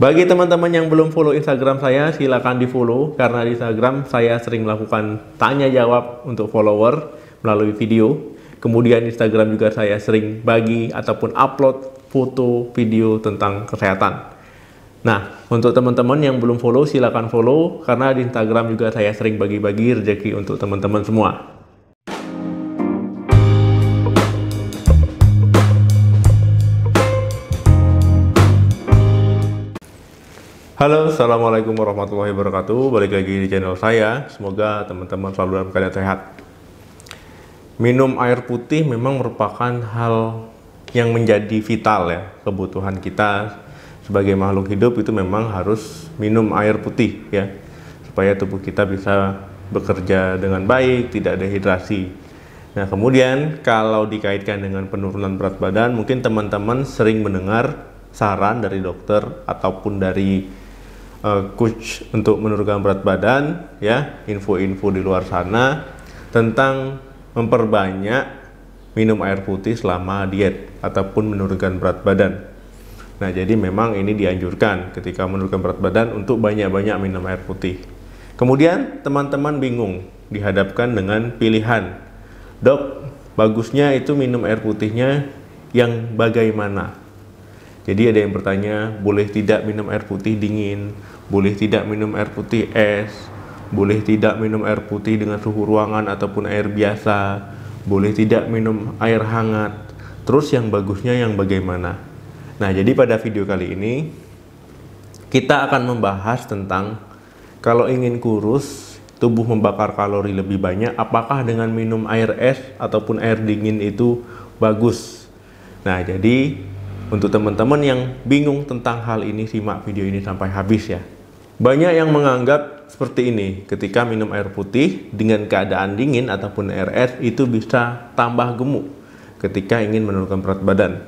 Bagi teman-teman yang belum follow Instagram saya, silakan di follow karena di Instagram saya sering melakukan tanya jawab untuk follower melalui video. Kemudian Instagram juga saya sering bagi ataupun upload foto video tentang kesehatan. Nah, untuk teman-teman yang belum follow, silakan follow karena di Instagram juga saya sering bagi-bagi rezeki untuk teman-teman semua. Halo, assalamualaikum warahmatullahi wabarakatuh. Balik lagi di channel saya. Semoga teman-teman selalu dalam keadaan sehat. Minum air putih memang merupakan hal yang menjadi vital ya, kebutuhan kita sebagai makhluk hidup itu memang harus minum air putih ya, supaya tubuh kita bisa bekerja dengan baik, tidak dehidrasi. Nah, kemudian kalau dikaitkan dengan penurunan berat badan, mungkin teman-teman sering mendengar saran dari dokter ataupun dari coach untuk menurunkan berat badan ya, info-info di luar sana tentang memperbanyak minum air putih selama diet ataupun menurunkan berat badan. Nah, jadi memang ini dianjurkan ketika menurunkan berat badan untuk banyak-banyak minum air putih. Kemudian teman-teman bingung dihadapkan dengan pilihan, dok, bagusnya itu minum air putihnya yang bagaimana? Jadi ada yang bertanya, boleh tidak minum air putih dingin, boleh tidak minum air putih es, boleh tidak minum air putih dengan suhu ruangan ataupun air biasa, boleh tidak minum air hangat, terus yang bagusnya yang bagaimana? Nah, jadi pada video kali ini kita akan membahas tentang kalau ingin kurus, tubuh membakar kalori lebih banyak, apakah dengan minum air es ataupun air dingin itu bagus? Nah, jadi untuk teman-teman yang bingung tentang hal ini, simak video ini sampai habis ya. Banyak yang menganggap seperti ini, ketika minum air putih dengan keadaan dingin ataupun air es itu bisa tambah gemuk ketika ingin menurunkan berat badan.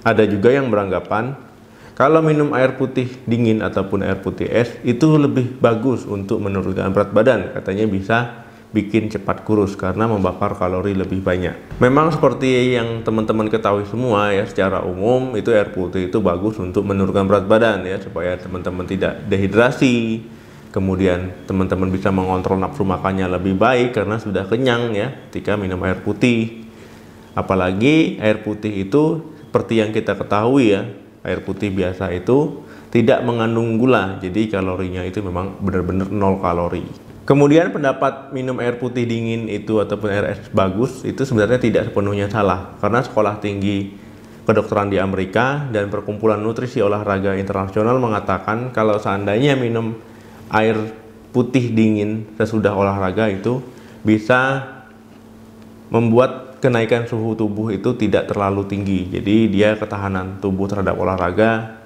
Ada juga yang beranggapan kalau minum air putih dingin ataupun air putih es itu lebih bagus untuk menurunkan berat badan, katanya bisa bikin cepat kurus karena membakar kalori lebih banyak. Memang seperti yang teman-teman ketahui semua ya, secara umum itu air putih itu bagus untuk menurunkan berat badan ya, supaya teman-teman tidak dehidrasi. Kemudian teman-teman bisa mengontrol nafsu makannya lebih baik karena sudah kenyang ya ketika minum air putih. Apalagi air putih itu seperti yang kita ketahui ya, air putih biasa itu tidak mengandung gula, jadi kalorinya itu memang benar-benar 0 kalori. Kemudian pendapat minum air putih dingin itu ataupun air es bagus itu sebenarnya tidak sepenuhnya salah, karena Sekolah Tinggi Kedokteran di Amerika dan Perkumpulan Nutrisi Olahraga Internasional mengatakan kalau seandainya minum air putih dingin sesudah olahraga itu bisa membuat kenaikan suhu tubuh itu tidak terlalu tinggi, jadi dia ketahanan tubuh terhadap olahraga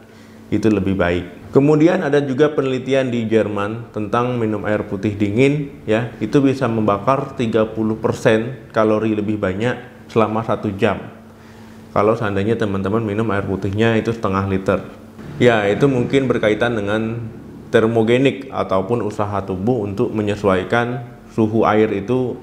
itu lebih baik. Kemudian ada juga penelitian di Jerman tentang minum air putih dingin ya, itu bisa membakar 30% kalori lebih banyak selama 1 jam kalau seandainya teman-teman minum air putihnya itu setengah liter ya. Itu mungkin berkaitan dengan termogenik ataupun usaha tubuh untuk menyesuaikan suhu air itu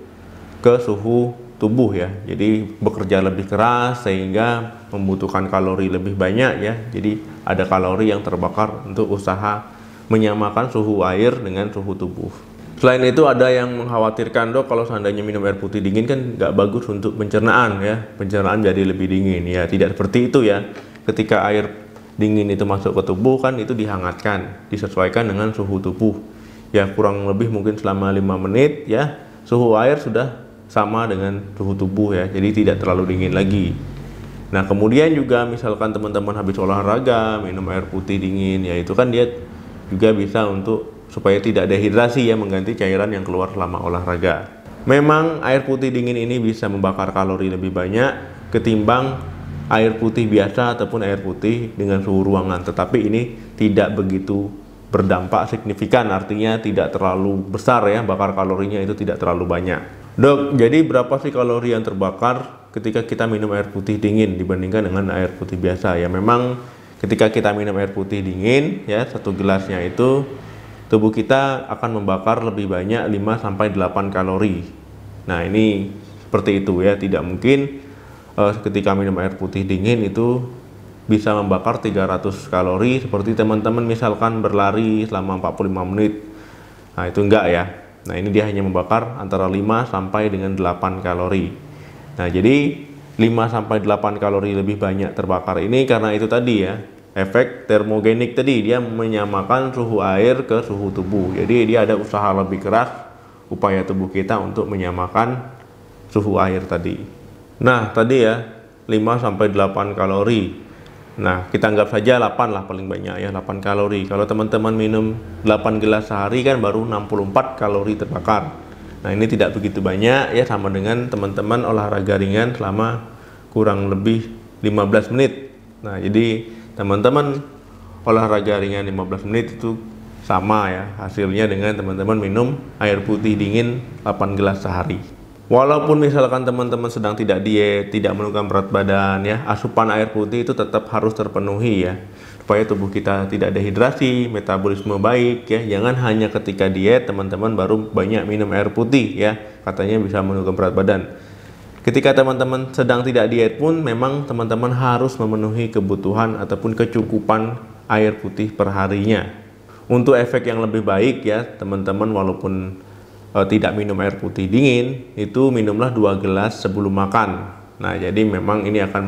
ke suhu tubuh ya, jadi bekerja lebih keras sehingga membutuhkan kalori lebih banyak ya, jadi ada kalori yang terbakar untuk usaha menyamakan suhu air dengan suhu tubuh. Selain itu ada yang mengkhawatirkan, dok, kalau seandainya minum air putih dingin kan nggak bagus untuk pencernaan ya, pencernaan jadi lebih dingin ya. Tidak seperti itu ya, ketika air dingin itu masuk ke tubuh kan itu dihangatkan, disesuaikan dengan suhu tubuh ya, kurang lebih mungkin selama 5 menit ya, suhu air sudah sama dengan suhu tubuh ya, jadi tidak terlalu dingin lagi. Nah, kemudian juga misalkan teman-teman habis olahraga minum air putih dingin ya, itu kan dia juga bisa untuk supaya tidak dehidrasi ya, mengganti cairan yang keluar selama olahraga. Memang air putih dingin ini bisa membakar kalori lebih banyak ketimbang air putih biasa ataupun air putih dengan suhu ruangan, tetapi ini tidak begitu berdampak signifikan, artinya tidak terlalu besar ya, bakar kalorinya itu tidak terlalu banyak. Dok, jadi berapa sih kalori yang terbakar ketika kita minum air putih dingin dibandingkan dengan air putih biasa? Ya memang ketika kita minum air putih dingin ya, 1 gelasnya itu tubuh kita akan membakar lebih banyak 5-8 kalori. Nah, ini seperti itu ya, tidak mungkin ketika minum air putih dingin itu bisa membakar 300 kalori seperti teman-teman misalkan berlari selama 45 menit. Nah, itu enggak ya. Nah, ini dia hanya membakar antara 5 sampai dengan 8 kalori. Nah, jadi 5 sampai 8 kalori lebih banyak terbakar ini karena itu tadi ya, efek termogenik tadi, dia menyamakan suhu air ke suhu tubuh. Jadi dia ada usaha lebih keras upaya tubuh kita untuk menyamakan suhu air tadi. Nah, tadi ya 5 sampai 8 kalori. Nah, kita anggap saja 8 lah paling banyak ya, 8 kalori. Kalau teman-teman minum 8 gelas sehari kan baru 64 kalori terbakar. Nah, ini tidak begitu banyak ya, sama dengan teman-teman olahraga ringan selama kurang lebih 15 menit. Nah, jadi teman-teman olahraga ringan 15 menit itu sama ya hasilnya dengan teman-teman minum air putih dingin 8 gelas sehari. Walaupun misalkan teman-teman sedang tidak diet, tidak menurunkan berat badan ya, asupan air putih itu tetap harus terpenuhi ya, supaya tubuh kita tidak dehidrasi, metabolisme baik ya. Jangan hanya ketika diet teman-teman baru banyak minum air putih ya, katanya bisa menurunkan berat badan. Ketika teman-teman sedang tidak diet pun memang teman-teman harus memenuhi kebutuhan ataupun kecukupan air putih perharinya. Untuk efek yang lebih baik ya, teman-teman walaupun tidak minum air putih dingin, itu minumlah 2 gelas sebelum makan. Nah, jadi memang ini akan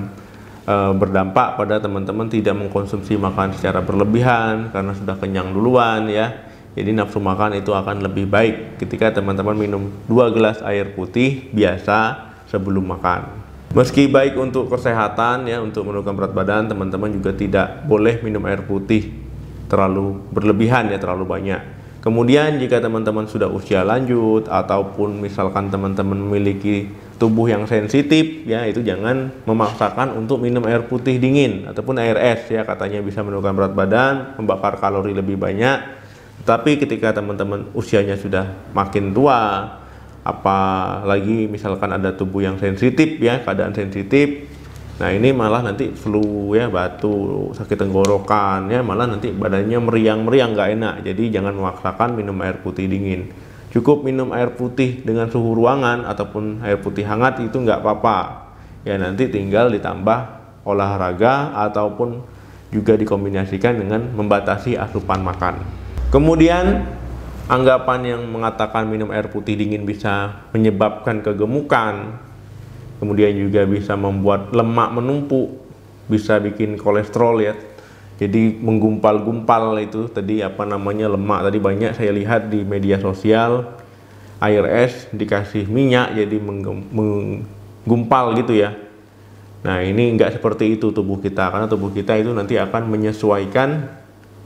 berdampak pada teman-teman tidak mengkonsumsi makan secara berlebihan karena sudah kenyang duluan ya. Jadi nafsu makan itu akan lebih baik ketika teman-teman minum 2 gelas air putih biasa sebelum makan. Meski baik untuk kesehatan ya, untuk menurunkan berat badan, teman-teman juga tidak boleh minum air putih terlalu berlebihan ya, terlalu banyak. Kemudian jika teman-teman sudah usia lanjut ataupun misalkan teman-teman memiliki tubuh yang sensitif ya, itu jangan memaksakan untuk minum air putih dingin ataupun air es ya, katanya bisa menurunkan berat badan, membakar kalori lebih banyak. Tapi ketika teman-teman usianya sudah makin tua, apalagi misalkan ada tubuh yang sensitif ya, keadaan sensitif, nah ini malah nanti flu ya, batuk, sakit tenggorokan ya, malah nanti badannya meriang-meriang, nggak enak. Jadi jangan memaksakan minum air putih dingin. Cukup minum air putih dengan suhu ruangan ataupun air putih hangat itu nggak apa-apa ya, nanti tinggal ditambah olahraga ataupun juga dikombinasikan dengan membatasi asupan makan. Kemudian anggapan yang mengatakan minum air putih dingin bisa menyebabkan kegemukan, kemudian juga bisa membuat lemak menumpuk, bisa bikin kolesterol ya, jadi menggumpal-gumpal itu tadi apa namanya, lemak tadi. Banyak saya lihat di media sosial air es dikasih minyak jadi menggumpal gitu ya. Nah, ini enggak seperti itu tubuh kita, karena tubuh kita itu nanti akan menyesuaikan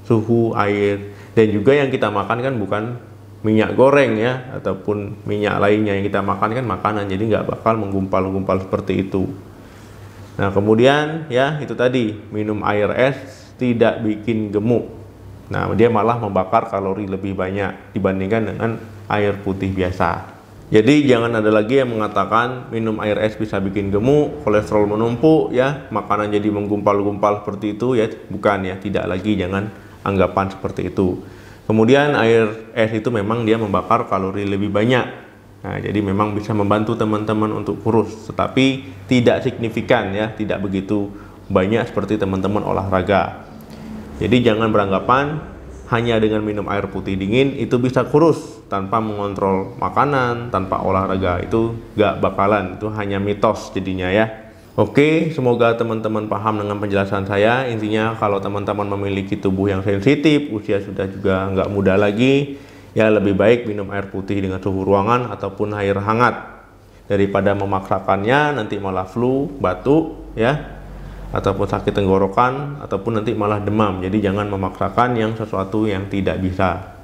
suhu air. Dan juga yang kita makan kan bukan minyak goreng ya, ataupun minyak lainnya. Yang kita makan kan makanan, jadi nggak bakal menggumpal-gumpal seperti itu. Nah, kemudian ya itu tadi, minum air es tidak bikin gemuk. Nah, dia malah membakar kalori lebih banyak dibandingkan dengan air putih biasa. Jadi jangan ada lagi yang mengatakan minum air es bisa bikin gemuk, kolesterol menumpuk ya, makanan jadi menggumpal-gumpal seperti itu ya. Bukan ya, tidak lagi, jangan anggapan seperti itu. Kemudian air es itu memang dia membakar kalori lebih banyak. Nah, jadi memang bisa membantu teman-teman untuk kurus, tetapi tidak signifikan ya, tidak begitu banyak seperti teman-teman olahraga. Jadi jangan beranggapan hanya dengan minum air putih dingin itu bisa kurus tanpa mengontrol makanan, tanpa olahraga. Itu gak bakalan, itu hanya mitos jadinya ya. Oke, semoga teman-teman paham dengan penjelasan saya. Intinya kalau teman-teman memiliki tubuh yang sensitif, usia sudah juga nggak muda lagi, ya lebih baik minum air putih dengan suhu ruangan ataupun air hangat daripada memaksakannya nanti malah flu, batuk ya, ataupun sakit tenggorokan, ataupun nanti malah demam. Jadi jangan memaksakan yang sesuatu yang tidak bisa.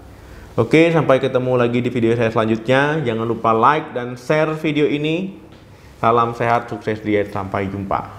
Oke, sampai ketemu lagi di video saya selanjutnya. Jangan lupa like dan share video ini. Salam sehat, sukses diet, sampai jumpa.